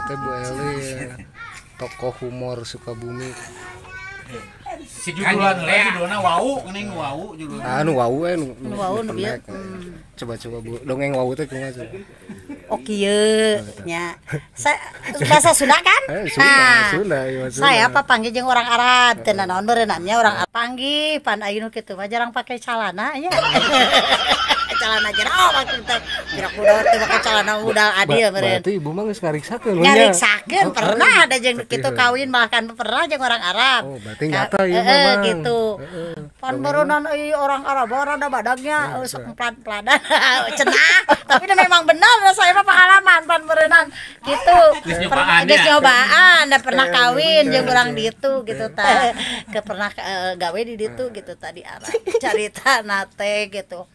teh Bu Eli tokoh humor Sukabumi. Si judulna wau geuning wau judulna. Anu wau nu wau nu bieu. Coba Bu, dongeng wau teh kumaha coba? Oh kieu nya. Bahasa Sunda kan? Sunda, iya Sunda. Saya apa panggil jeung orang Arab, teu naon berenamnya orang Arab panggih pan ayeuna kitu mah jarang pakai celana nya. Celana jerah maksudna. Gerak budal teh pakai celana budal adil meureun. Berarti ibu mah geus ngariksakeun nya. Ngariksakeun pernah ada jeung kitu kawin makan pernah jeung orang Arab. Oh, berarti nyata ieu mah. Gitu. Pan berenang orang Arab rada badagnya sok pelan-peladan cenah. Tapi memang benar saya mah pengalaman pan berenang gitu. Geus nyobaan, da pernah kawin jeung urang ditu gitu tah. Pernah gawe di ditu gitu tadi Arab. Carita nate gitu.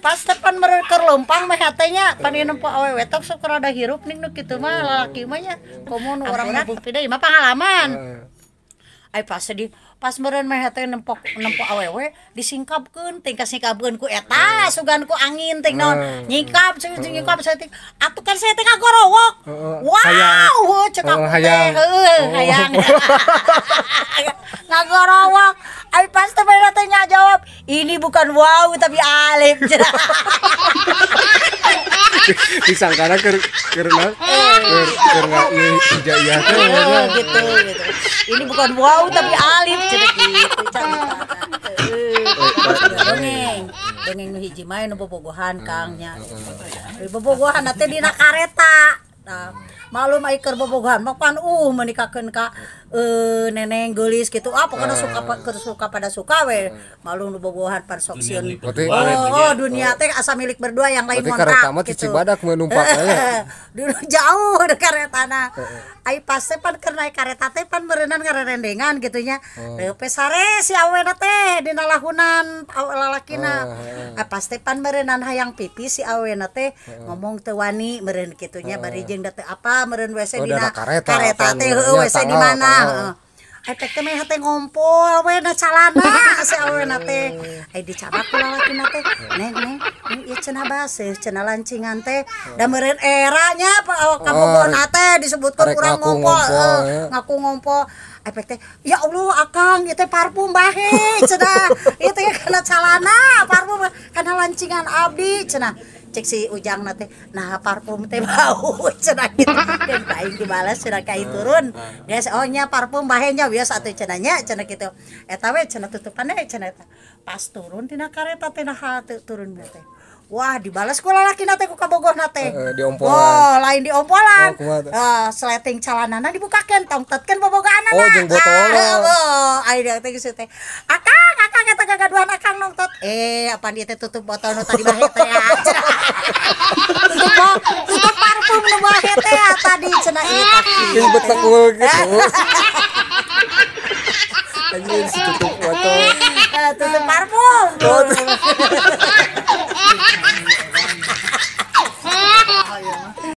Pas tepan keur leumpang mah hatenya pan ieu nempo awewe tok sok rada hirup ning nu kitu mah lalaki mah nya komun urang bukti deui mah pengalaman. Ai pas meureun mah hate nempo awewe disingkapkeun tingkas singkapkeun ku eta sugan ku angin ting naon nyingkap saya ting atuh kan saya teh ngagorowok wow cek aku teh hayang ngagorowok ai pas teh bae teh jawab ini bukan wow tapi alif disangkana keur hijaiyah teh gitu ini bukan wow tapi alif cenah gitu dongeng nu hiji mah nu bobogohan Kang nya bobogohan teh dina kareta nah malum ai keur bobogohan mah pan menikakeun ka neneng geulis gitu pokona suka pada suka we malum nu bobogohan pan sok sieun dunia teh asa milik berdua yang lain ngontrak kareta mah gitu. Cibadak mah numpak dulu jauh de karetana ai pas teh pan keur naik kareta teh pan beureunan ngarendengan gitu nya pe sare si awena teh dina lahunan lalakina pas teh pan beureunan hayang pipis si awena teh ngomong teu wani meureun kitu nya bari jeung da teu apa meureun WC dina kareta teh WC di mana Epek teh meh teh ngompol we na calana si awena teh. Ai dicabak ku lalakina teh. Neng ieu cenah baseuh cenah lancingan teh. Da meureun era nya kabogona teh disebutkeun urang ngompol. Ngaku ngompol. Epek teh ya Allah Akang ieu teh parfum bahe cenah. Ieu teh kana calana parfum kana lancingan abdi cenah. Cek si Ujang teh nah parfum teh bau cenah gitu dan aing dibalas cenah kai turun geus nya parfum bahe nya biasa atuh cenah nya cenah kitu eta we cenah tutupan we cenah eta pas turun tina kareta teh nah turun teh wah dibalas ku lalakina teh ku kabogohna teh diompolan lain diompolan sleting calanana dibukakeun tongtetkeun bobogohanna jeung botolna ai teh geus teh Akang eta gagaduhan Akang nongtot apa dia teh tutup botol nu tadi bahe teh tutup parfum nu bahe teh tadi cenah ieu geus betek gitu anjir tutup botol tutup parfum